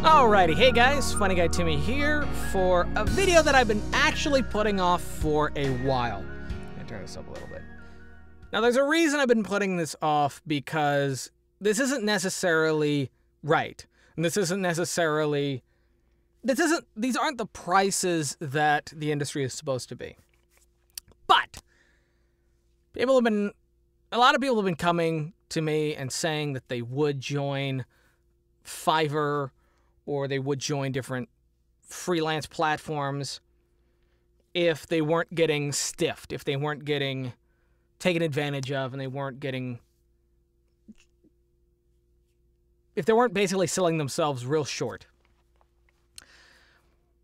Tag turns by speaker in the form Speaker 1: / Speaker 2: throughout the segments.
Speaker 1: Alrighty, hey guys, FunnyGuyTimmy here for a video that I've been actually putting off for a while. Let me turn this up a little bit. Now there's a reason I've been putting this off, because this isn't necessarily right. And these aren't the prices that the industry is supposed to be. But a lot of people have been coming to me and saying that they would join Fiverr, or they would join different freelance platforms if they weren't getting stiffed, if they weren't getting taken advantage of, and if they weren't basically selling themselves real short.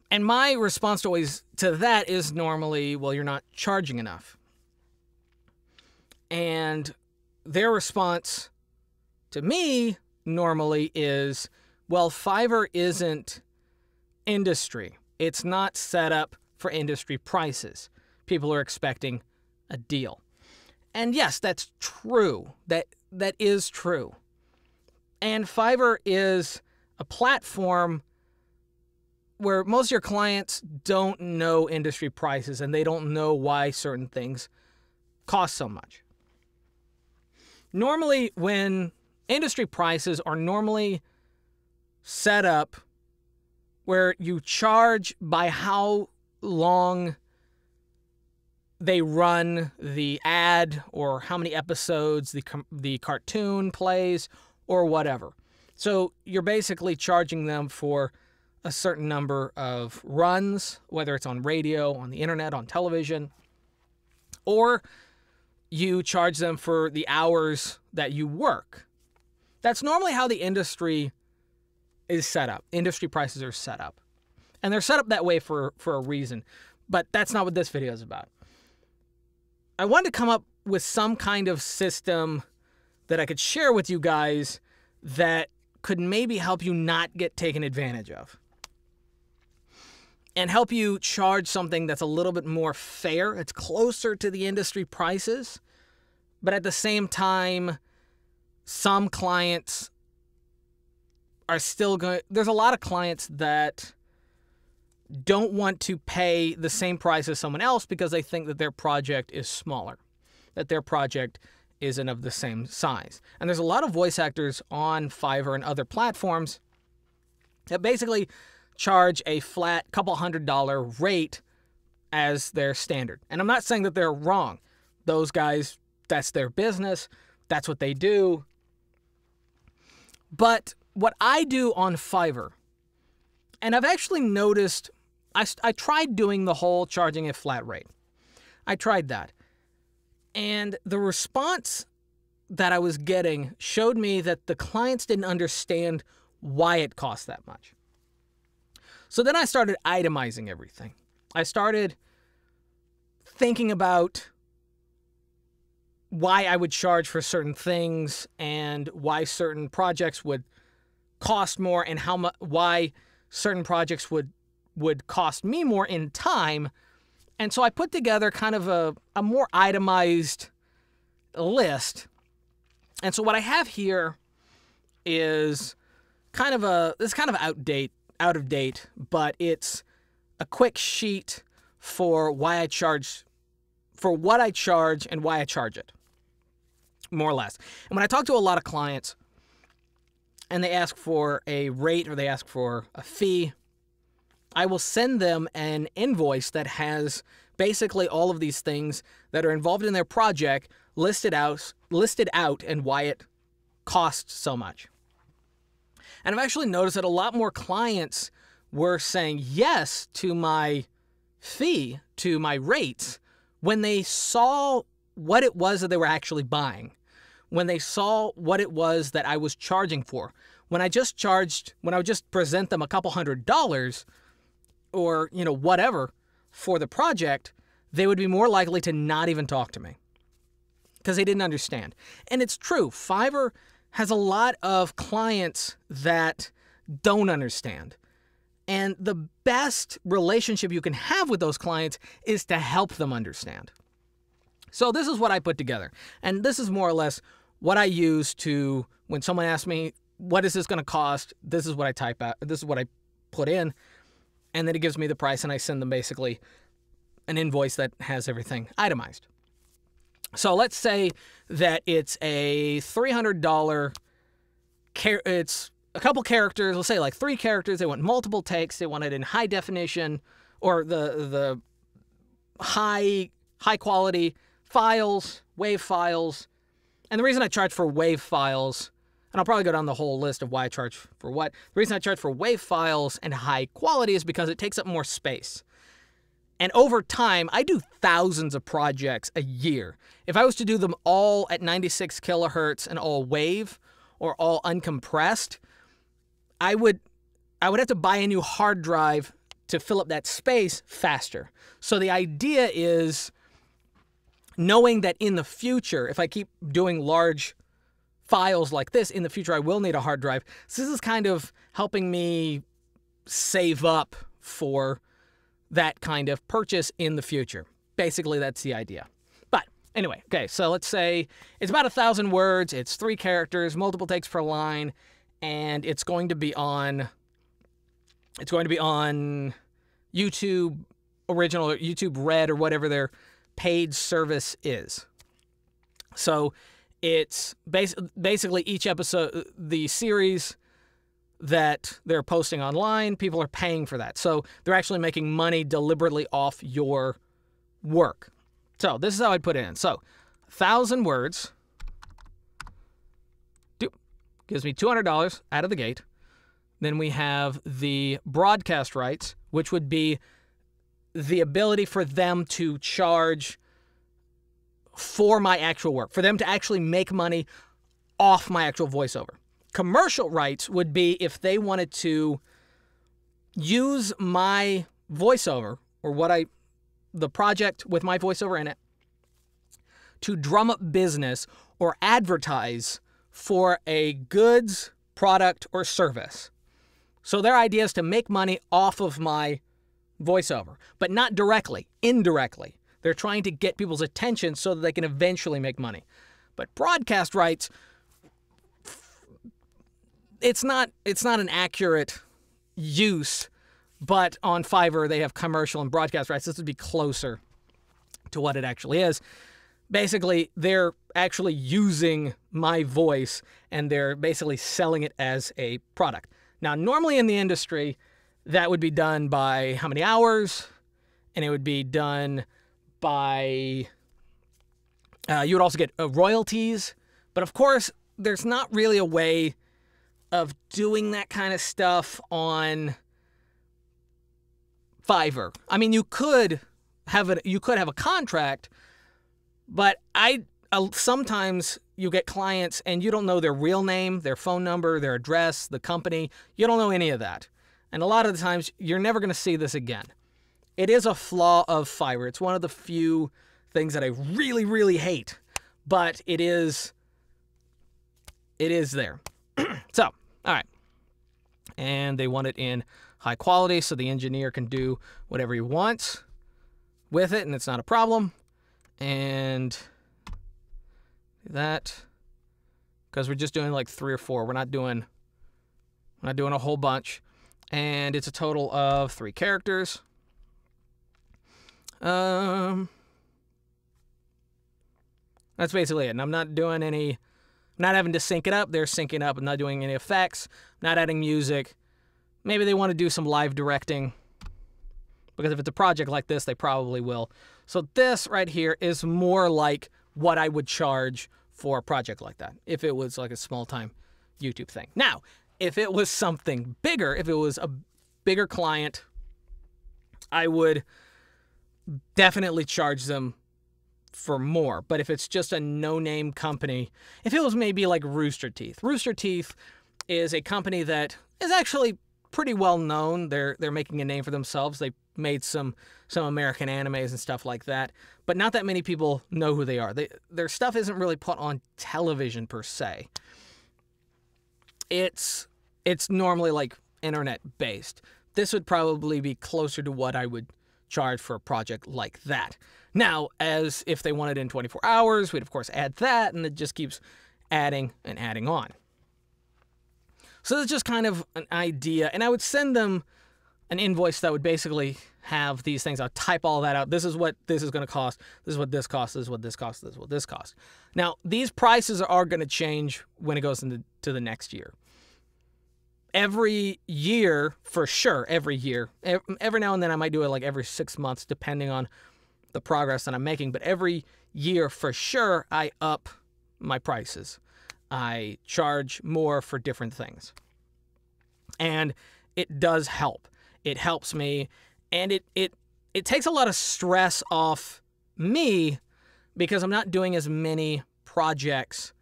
Speaker 1: And my response to that is normally, well, you're not charging enough. And their response to me normally is, well, Fiverr isn't industry. It's not set up for industry prices. People are expecting a deal. And yes, that's true. That is true. And Fiverr is a platform where most of your clients don't know industry prices, and they don't know why certain things cost so much. Normally, when industry prices are normally set up where you charge by how long they run the ad, or how many episodes the cartoon plays, or whatever. So you're basically charging them for a certain number of runs, whether it's on radio, on the internet, on television, or you charge them for the hours that you work. That's normally how the industry is set up. Industry prices are set up. And they're set up that way for a reason. But that's not what this video is about. I wanted to come up with some kind of system that I could share with you guys that could maybe help you not get taken advantage of, and help you charge something that's a little bit more fair. It's closer to the industry prices, but at the same time, some clients are still going. There's a lot of clients that don't want to pay the same price as someone else because they think that their project is smaller, that their project isn't of the same size. And there's a lot of voice actors on Fiverr and other platforms that basically charge a flat couple $100 rate as their standard. And I'm not saying that they're wrong. Those guys, that's their business. That's what they do. But what I do on Fiverr, and I've actually noticed, I tried doing the whole charging a flat rate. I tried that. And the response that I was getting showed me that the clients didn't understand why it cost that much. So then I started itemizing everything. I started thinking about why I would charge for certain things, and why certain projects would cost more, and why certain projects would cost me more in time. And so I put together kind of a more itemized list. And so what I have here is kind of out of date, but it's a quick sheet for what I charge and why I charge it, more or less. And when I talk to a lot of clients and they ask for a rate, or they ask for a fee, I will send them an invoice that has basically all of these things that are involved in their project listed out, and why it costs so much. And I've actually noticed that a lot more clients were saying yes to my fee, to my rates, when they saw what it was that they were actually buying, when they saw what it was that I was charging for. When I would just present them a couple $100, or, whatever, for the project, they would be more likely to not even talk to me, because they didn't understand. And it's true. Fiverr has a lot of clients that don't understand. And the best relationship you can have with those clients is to help them understand. So this is what I put together. And this is more or less what I use to, when someone asks me what is this going to cost? This is what I type out. This is what I put in. And then it gives me the price, and I send them basically an invoice that has everything itemized. So let's say that it's a $300, it's a couple characters, let's say like 3 characters. They want multiple takes. They want it in high definition, or the high quality files, WAV files. And the reason I charge for WAV files, and I'll probably go down the whole list of why I charge for what. The reason I charge for WAV files and high quality is because it takes up more space. And over time, I do thousands of projects a year. If I was to do them all at 96 kilohertz and all WAV or all uncompressed, I would have to buy a new hard drive to fill up that space faster. So the idea is knowing that in the future, if I keep doing large files like this, in the future I will need a hard drive. So this is kind of helping me save up for that kind of purchase in the future. Basically, that's the idea. But anyway, okay, so let's say it's about 1,000 words, it's 3 characters, multiple takes per line, and it's going to be on YouTube Original or YouTube Red or whatever their paid service is. So it's basically each episode, the series that they're posting online, people are paying for that. So they're actually making money deliberately off your work. So this is how I'd put it in. So 1,000 words gives me $200 out of the gate. Then we have the broadcast rights, which would be the ability for them to charge for my actual work, for them to actually make money off my actual voiceover. Commercial rights would be if they wanted to use my voiceover or the project with my voiceover in it to drum up business or advertise for a goods, product, or service. So their idea is to make money off of my voiceover, but not directly, indirectly. They're trying to get people's attention so that they can eventually make money. But broadcast rights, it's not an accurate use, but on Fiverr they have commercial and broadcast rights. This would be closer to what it actually is. Basically, they're actually using my voice and they're basically selling it as a product. Now, normally in the industry, that would be done by how many hours, and it would be done by, you would also get royalties. But of course, there's not really a way of doing that kind of stuff on Fiverr. I mean, you could have a contract, but sometimes you get clients and you don't know their real name, their phone number, their address, the company. You don't know any of that. And a lot of the times, you're never going to see this again. It is a flaw of Fiverr. It's one of the few things that I really, really hate, but it is there. So, all right. And they want it in high quality so the engineer can do whatever he wants with it, and it's not a problem. And that, because we're just doing like 3 or 4. We're not doing a whole bunch. And it's a total of 3 characters. That's basically it. And I'm not doing any, not having to sync it up. They're syncing up. I'm not doing any effects. Not adding music. Maybe they want to do some live directing, because if it's a project like this, they probably will. So this right here is more like what I would charge for a project like that, if it was like a small-time YouTube thing. Now, if it was something bigger, if it was a bigger client, I would definitely charge them for more. But if it's just a no-name company, if it was maybe like Rooster Teeth. Rooster Teeth is a company that is actually pretty well known. They're making a name for themselves. They made some American animes and stuff like that, but not that many people know who they are. Their stuff isn't really put on television per se. It's normally like internet based. This would probably be closer to what I would charge for a project like that. Now, as if they wanted it in 24 hours, we'd of course add that, and it just keeps adding and adding on. So that's just kind of an idea. And I would send them an invoice that would basically have these things. I'll type all that out. This is what this is going to cost. This is what this costs. This is what this costs. This is what this costs. Now, these prices are going to change when it goes into the next year. Every year, for sure, every year. Every now and then I might do it like every 6 months, depending on the progress that I'm making. But every year, for sure, I up my prices. I charge more for different things. And it does help. It helps me, and it takes a lot of stress off me because I'm not doing as many projects,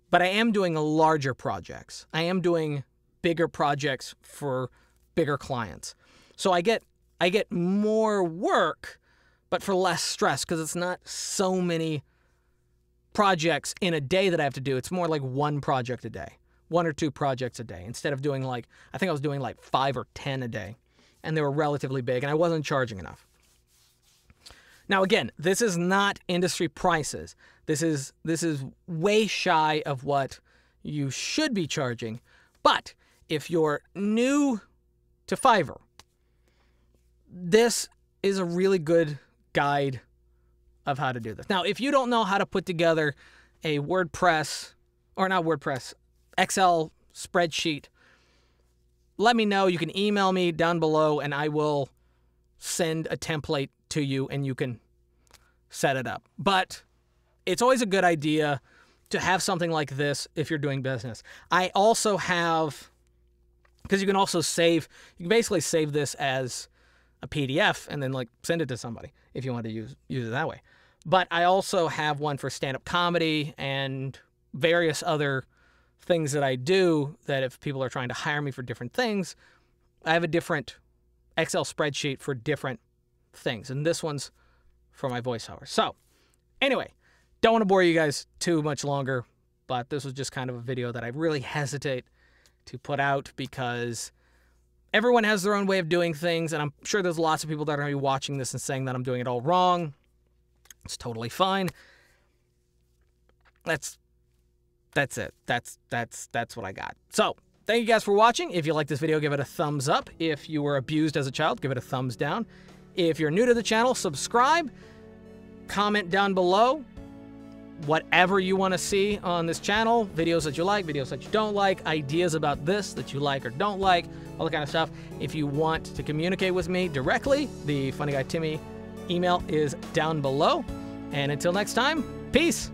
Speaker 1: but I am doing larger projects. I am doing bigger projects for bigger clients. So I get more work, but for less stress because it's not so many projects in a day that I have to do. It's more like one project a day. 1 or 2 projects a day instead of doing like, I think I was doing like 5 or 10 a day, and they were relatively big and I wasn't charging enough. Now again, this is not industry prices. This is way shy of what you should be charging. But if you're new to Fiverr, this is a really good guide of how to do this. Now, if you don't know how to put together a WordPress, or not WordPress, Excel spreadsheet, let me know. You can email me down below and I will send a template to you and you can set it up. But it's always a good idea to have something like this if you're doing business. I also have, because you can also save, you can basically save this as a PDF and then like send it to somebody if you want to use it that way. But I also have one for stand-up comedy and various other things that I do that if people are trying to hire me for different things, I have a different Excel spreadsheet for different things. And this one's for my voiceover. So anyway, don't want to bore you guys too much longer, but this was just kind of a video that I really hesitate to put out because everyone has their own way of doing things. And I'm sure there's lots of people that are going to be watching this and saying that I'm doing it all wrong. It's totally fine. That's it. That's what I got. So thank you guys for watching. If you like this video, give it a thumbs up. If you were abused as a child, give it a thumbs down. If you're new to the channel, subscribe. Comment down below whatever you want to see on this channel. Videos that you like, videos that you don't like, ideas about this that you like or don't like, all that kind of stuff. If you want to communicate with me directly, the FunnyGuyTimmy email is down below. And until next time, peace.